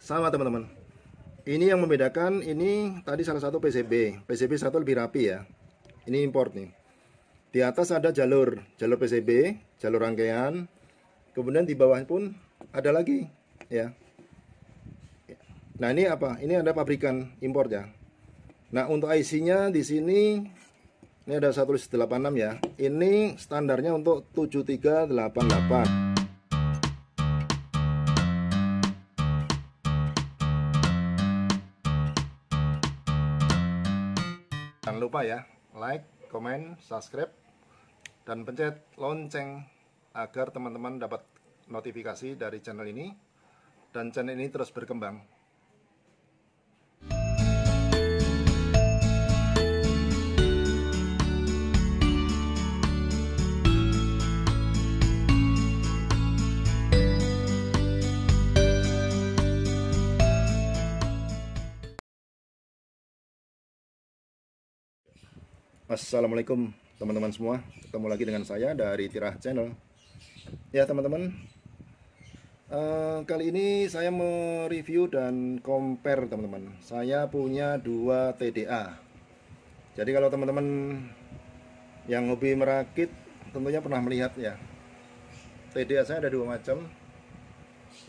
sama teman-teman. Ini yang membedakan, ini tadi salah satu PCB satu lebih rapi ya. Ini import nih. Di atas ada jalur PCB, jalur rangkaian. Kemudian di bawah pun ada lagi ya. Nah, ini apa? Ini ada pabrikan import ya. Nah, untuk IC-nya di sini ini ada 186 ya. Ini standarnya untuk 7388. Jangan lupa ya, like, komen, subscribe, dan pencet lonceng agar teman-teman dapat notifikasi dari channel ini dan channel ini terus berkembang. Assalamualaikum teman-teman semua, ketemu lagi dengan saya dari Tirah Channel. Ya teman-teman, kali ini saya mereview dan compare teman-teman. Saya punya 2 TDA. Jadi kalau teman-teman yang hobi merakit tentunya pernah melihat ya, TDA saya ada 2 macam.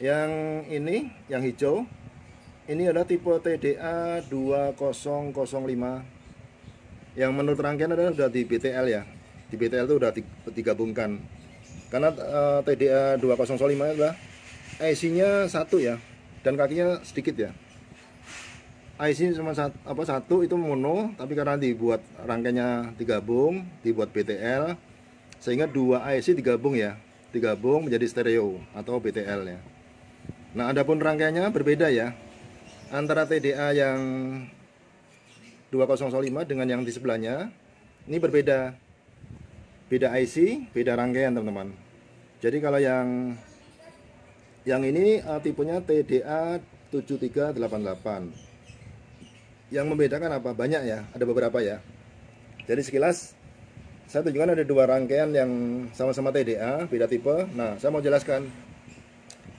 Yang ini, yang hijau, ini adalah tipe TDA 2005. Yang menurut rangkaian adalah sudah di BTL ya. Di BTL itu sudah digabungkan. Karena TDA 2005 adalah IC-nya satu ya, dan kakinya sedikit ya. IC cuma satu itu mono, tapi karena dibuat rangkaiannya digabung, dibuat BTL, sehingga 2 IC digabung ya, digabung menjadi stereo atau BTL ya. Nah, adapun rangkaiannya berbeda ya, antara TDA yang 2005 dengan yang di sebelahnya ini berbeda, beda IC, beda rangkaian teman-teman. Jadi kalau yang ini tipenya TDA 7388. Yang membedakan apa? Banyak ya, ada beberapa ya. Jadi sekilas saya tunjukkan ada 2 rangkaian yang sama-sama TDA, beda tipe. Nah, saya mau jelaskan.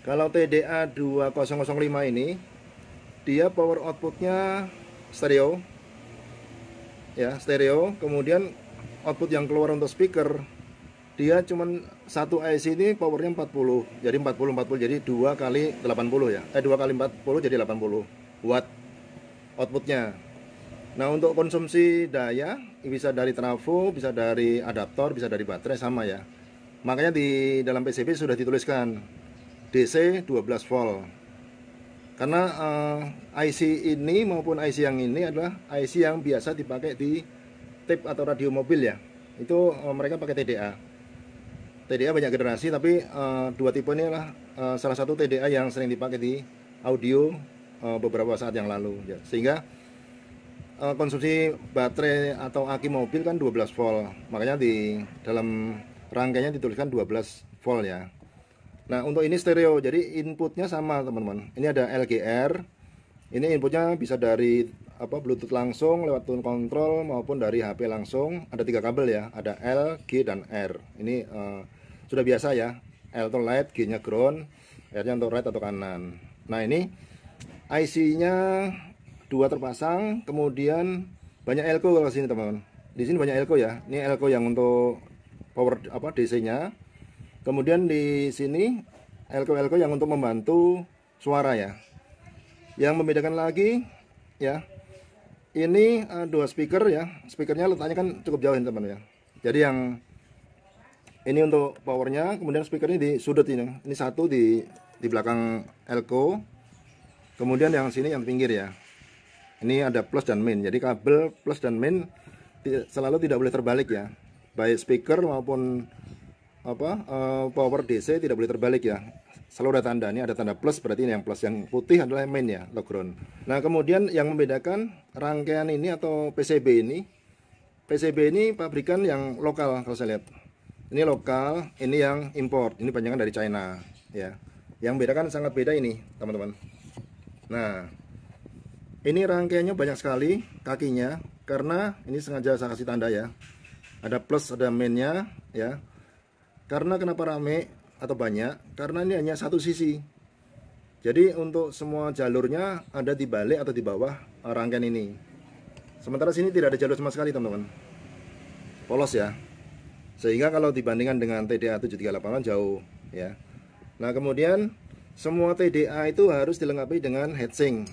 Kalau TDA 2005 ini dia power outputnya stereo ya, stereo. Kemudian output yang keluar untuk speaker dia cuman satu IC ini powernya 40, jadi 40 jadi 2 kali 80 ya, 2 kali 40 jadi 80 watt outputnya. Nah, untuk konsumsi daya bisa dari trafo, bisa dari adaptor, bisa dari baterai, sama ya. Makanya di dalam PCB sudah dituliskan DC 12 volt. Karena IC ini maupun IC yang ini adalah IC yang biasa dipakai di tape atau radio mobil ya. Itu mereka pakai TDA. TDA banyak generasi, tapi 2 tipe ini adalah salah satu TDA yang sering dipakai di audio beberapa saat yang lalu ya. Sehingga konsumsi baterai atau aki mobil kan 12 volt. Makanya di dalam rangkaiannya dituliskan 12 volt ya. Nah, untuk ini stereo, jadi inputnya sama teman-teman. Ini ada LGR. Ini inputnya bisa dari Bluetooth langsung lewat tone control maupun dari HP langsung. Ada 3 kabel ya, ada L, G, dan R. Ini sudah biasa ya. L untuk light, G-nya ground, R-nya untuk right atau kanan. Nah, ini IC-nya 2 terpasang, kemudian banyak elko kalau sini teman-teman. Di sini banyak elko ya. Ini elko yang untuk power DC-nya. Kemudian di sini elko yang untuk membantu suara ya. Yang membedakan lagi ya, ini 2 speaker ya. Speakernya letaknya kan cukup jauh teman ya. Jadi yang ini untuk powernya, kemudian speakernya di sudut ini. Ini satu di belakang elko. Kemudian yang sini yang pinggir ya. Ini ada plus dan min. Jadi kabel plus dan min selalu tidak boleh terbalik ya. Baik speaker maupun power DC tidak boleh terbalik ya. Selalu ada tanda, ini ada tanda plus, berarti ini yang plus, yang putih adalah main ya, low ground. Nah, kemudian yang membedakan rangkaian ini atau PCB ini pabrikan yang lokal kalau saya lihat. Ini lokal, ini yang import, ini panjangan dari China ya. Yang membedakan sangat beda ini teman-teman. Nah, ini rangkaiannya banyak sekali kakinya, karena ini sengaja saya kasih tanda ya. Ada plus, ada mainnya ya. Karena kenapa rame atau banyak? Karena ini hanya satu sisi. Jadi untuk semua jalurnya ada di balik atau di bawah rangkaian ini. Sementara sini tidak ada jalur sama sekali teman-teman, polos ya. Sehingga kalau dibandingkan dengan TDA 7388 jauh ya. Nah kemudian semua TDA itu harus dilengkapi dengan heatsink.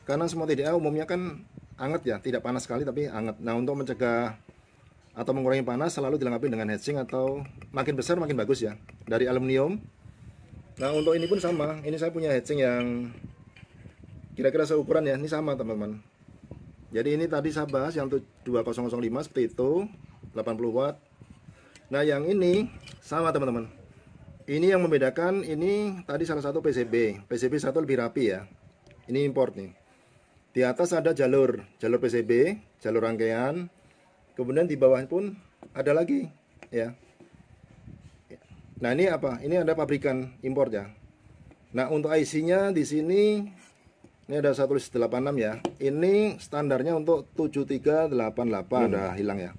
Karena semua TDA umumnya kan anget ya, tidak panas sekali tapi anget. Nah untuk mencegah atau mengurangi panas selalu dilengkapi dengan heatsink, atau makin besar makin bagus ya, dari aluminium. Nah untuk ini pun sama, ini saya punya heatsink yang kira-kira seukuran ya, ini sama teman-teman. Jadi ini tadi saya bahas yang 2005 seperti itu, 80 watt. Nah yang ini sama teman-teman. Ini yang membedakan, ini tadi salah satu PCB satu lebih rapi ya. Ini import nih. Di atas ada jalur PCB, jalur rangkaian. Kemudian di bawah pun ada lagi ya. Nah ini apa? Ini ada pabrikan impor ya. Nah untuk IC-nya di sini ini ada 186 ya. Ini standarnya untuk 7388 udah hilang ya.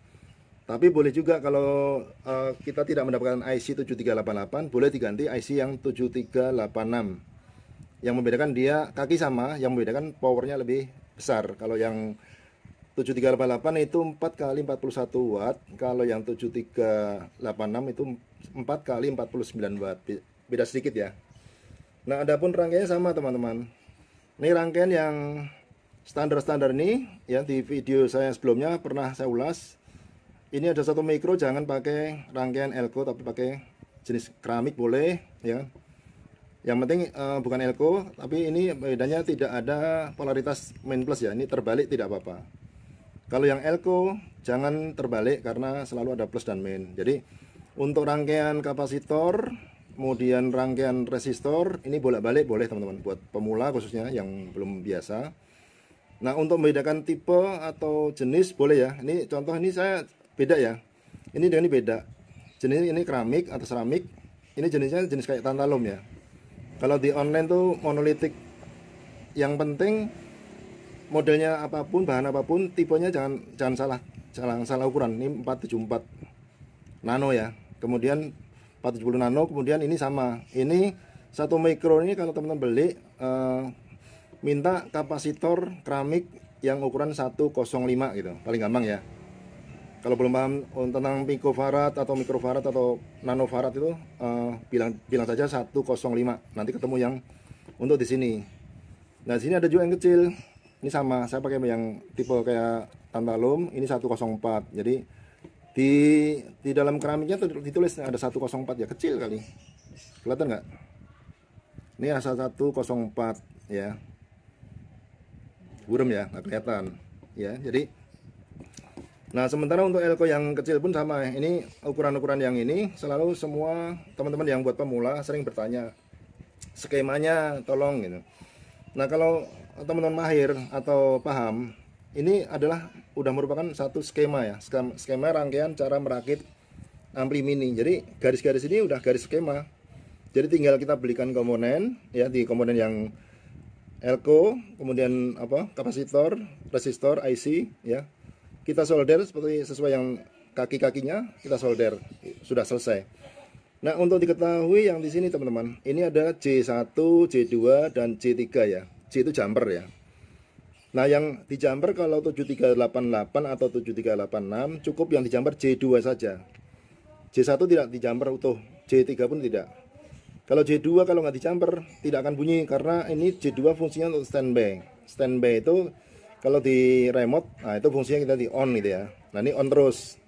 Tapi boleh juga kalau kita tidak mendapatkan IC 7388, boleh diganti IC yang 7386. Yang membedakan dia kaki sama, yang membedakan powernya lebih besar. Kalau yang 7388 itu 4 kali 41 watt, kalau yang 7386 itu 4 kali 49 watt, beda sedikit ya. Nah adapun rangkaiannya sama teman-teman. Ini rangkaian yang standar-standar ini ya, di video saya sebelumnya pernah saya ulas. Ini ada 1 mikro, jangan pakai rangkaian elko tapi pakai jenis keramik boleh ya. Yang penting bukan elko, tapi ini bedanya tidak ada polaritas main plus ya, ini terbalik tidak apa-apa. Kalau yang elko jangan terbalik karena selalu ada plus dan min. Jadi untuk rangkaian kapasitor, kemudian rangkaian resistor, ini bolak-balik boleh teman-teman, buat pemula khususnya yang belum biasa. Nah untuk membedakan tipe atau jenis boleh ya. Ini contoh, ini saya beda ya. Ini dengan ini beda. Jenis ini keramik atau seramik. Ini jenisnya jenis kayak tantalum ya. Kalau di online tuh monolitik. Yang penting modelnya apapun, bahan apapun, tipenya jangan salah ukuran. Ini 474 nano ya. Kemudian 470 nano, kemudian ini sama. Ini 1 mikro ini kalau teman-teman beli minta kapasitor keramik yang ukuran 105 gitu. Paling gampang ya. Kalau belum paham tentang picofarad atau mikrofarad atau nanofarad itu bilang saja 105. Nanti ketemu yang untuk di sini. Nah, sini ada juga yang kecil. Ini sama, saya pakai yang tipe kayak tantalum, ini 104. Jadi di dalam keramiknya ditulis ada 104 ya, kecil kali. Kelihatan nggak? Ini asal 104 ya. Burem ya, nggak kelihatan. Ya, jadi nah sementara untuk elko yang kecil pun sama. Ini ukuran-ukuran yang ini selalu semua teman-teman yang buat pemula sering bertanya skemanya tolong gitu. Nah kalau teman-teman mahir atau paham, ini adalah udah merupakan satu skema ya, skema rangkaian cara merakit ampli mini. Jadi garis-garis ini udah garis skema. Jadi tinggal kita belikan komponen ya, di komponen yang elko, kemudian apa, kapasitor, resistor, IC ya. Kita solder sesuai yang kaki-kakinya kita solder, sudah selesai. Nah untuk diketahui yang di sini teman-teman, ini ada J1, J2 dan J3 ya. J itu jumper ya. Nah yang di jumper kalau 7388 atau 7386 cukup yang di jumper J2 saja. J1 tidak di jumper utuh, J3 pun tidak. Kalau J2 kalau nggak di jumper tidak akan bunyi karena ini J2 fungsinya untuk standby. Standby itu kalau di remote, nah itu fungsinya kita di on gitu ya. Nah ini on terus.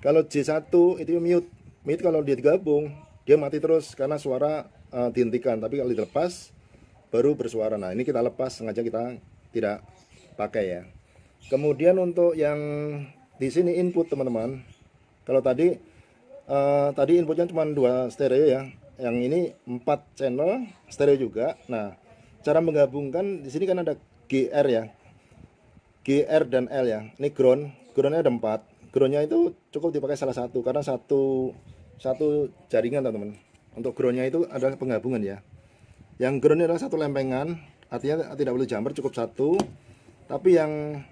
Kalau J1 itu mute. Mute kalau dia digabung, dia mati terus karena suara dihentikan. Tapi kalau dilepas, baru bersuara. Nah ini kita lepas, sengaja kita tidak pakai ya. Kemudian untuk yang di sini input teman-teman. Kalau tadi inputnya cuma 2 stereo ya. Yang ini 4 channel stereo juga. Nah cara menggabungkan di sini kan ada GR ya. GR dan L ya. Ini groundnya ada 4. Groundnya itu cukup dipakai salah satu karena satu jaringan teman-teman. Untuk groundnya itu adalah penggabungan ya. Yang groundnya adalah satu lempengan, artinya tidak perlu jumper, cukup satu. Tapi yang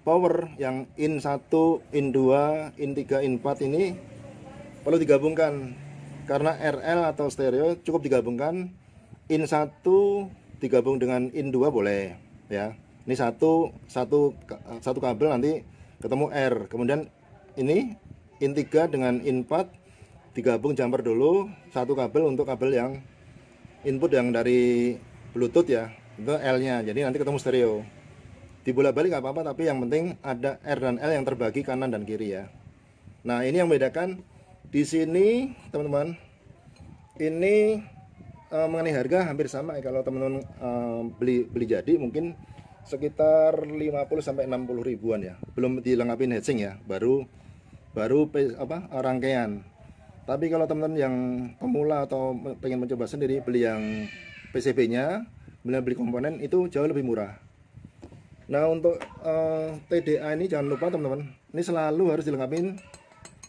power yang in 1, in 2, in 3, in 4 ini perlu digabungkan karena RL atau stereo cukup digabungkan in 1 digabung dengan in 2 boleh ya. Ini satu kabel nanti ketemu R. Kemudian ini in 3 dengan in 4 digabung jumper dulu, satu kabel untuk kabel yang input yang dari Bluetooth ya, itu L-nya. Jadi nanti ketemu stereo. Dibolak-balik nggak apa-apa, tapi yang penting ada R dan L yang terbagi kanan dan kiri ya. Nah, ini yang membedakan di sini, teman-teman. Ini mengenai harga hampir sama ya. Kalau teman-teman beli jadi mungkin sekitar 50 sampai 60 ribuan ya. Belum dilengkapi heatsink ya, baru rangkaian. Tapi kalau teman-teman yang pemula atau pengen mencoba sendiri, beli yang PCB-nya, beli komponen itu jauh lebih murah. Nah, untuk TDA ini jangan lupa teman-teman, ini selalu harus dilengkapi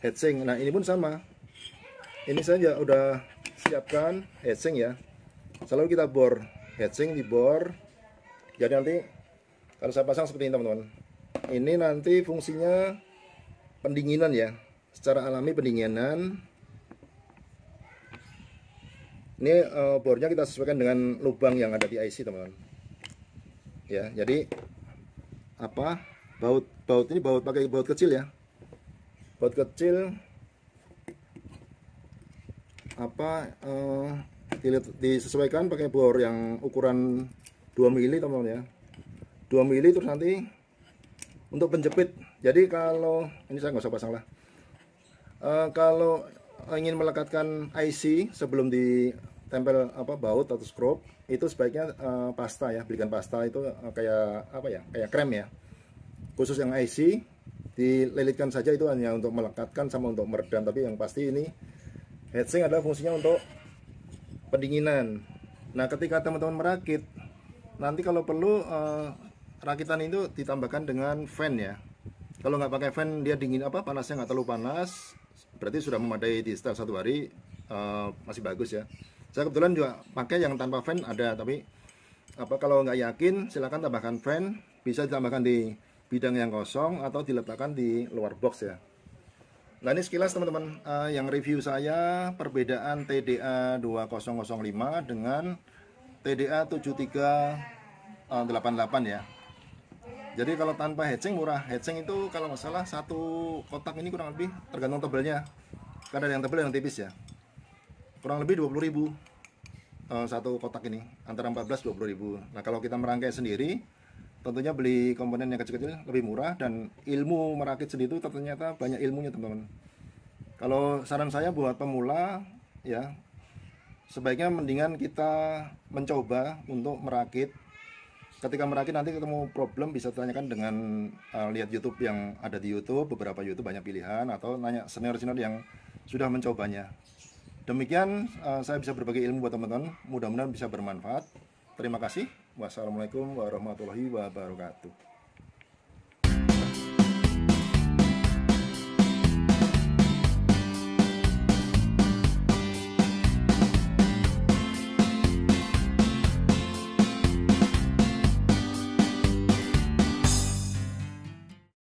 heatsink. Nah, ini pun sama. Ini saya udah siapkan heatsink ya. Selalu kita bor heatsink, di bor. Jadi nanti kalau saya pasang seperti ini teman-teman. Ini nanti fungsinya pendinginan ya, secara alami pendinginan. Ini bornya kita sesuaikan dengan lubang yang ada di IC teman-teman. Ya, jadi baut ini pakai baut kecil ya, baut kecil disesuaikan pakai bor yang ukuran 2 mili teman-teman ya, 2 mili. Terus nanti untuk penjepit, jadi kalau ini saya nggak usah pasang lah, kalau ingin melekatkan IC sebelum ditempel baut atau skrup, itu sebaiknya pasta ya, belikan pasta itu kayak krem ya, khusus yang IC dililitkan saja, itu hanya untuk melekatkan sama untuk meredam. Tapi yang pasti ini heatsink adalah fungsinya untuk pendinginan. Nah, ketika teman-teman merakit, nanti kalau perlu rakitan itu ditambahkan dengan fan ya. Kalau nggak pakai fan, dia dingin panasnya nggak terlalu panas, berarti sudah memadai di setel 1 hari, masih bagus ya. Saya kebetulan juga pakai yang tanpa fan ada, tapi kalau nggak yakin silahkan tambahkan fan, bisa ditambahkan di bidang yang kosong atau diletakkan di luar box ya. Nah, ini sekilas teman-teman yang review saya perbedaan TDA 2005 dengan TDA 7388 ya. Jadi kalau tanpa heatsink murah. Heatsink itu kalau nggak salah satu kotak ini kurang lebih, tergantung tebelnya, karena ada yang tebel yang tipis ya, kurang lebih 20.000 satu kotak ini, antara 14-20.000. Nah, kalau kita merangkai sendiri, tentunya beli komponen yang kecil-kecil lebih murah, dan ilmu merakit sendiri itu ternyata banyak ilmunya teman-teman. Kalau saran saya buat pemula ya, sebaiknya mendingan kita mencoba untuk merakit. Ketika merakit nanti ketemu problem, bisa tanyakan dengan lihat YouTube yang ada di YouTube, beberapa YouTube banyak pilihan, atau nanya senior-senior yang sudah mencobanya. Demikian saya bisa berbagi ilmu buat teman-teman, mudah-mudahan bisa bermanfaat. Terima kasih. Wassalamualaikum warahmatullahi wabarakatuh.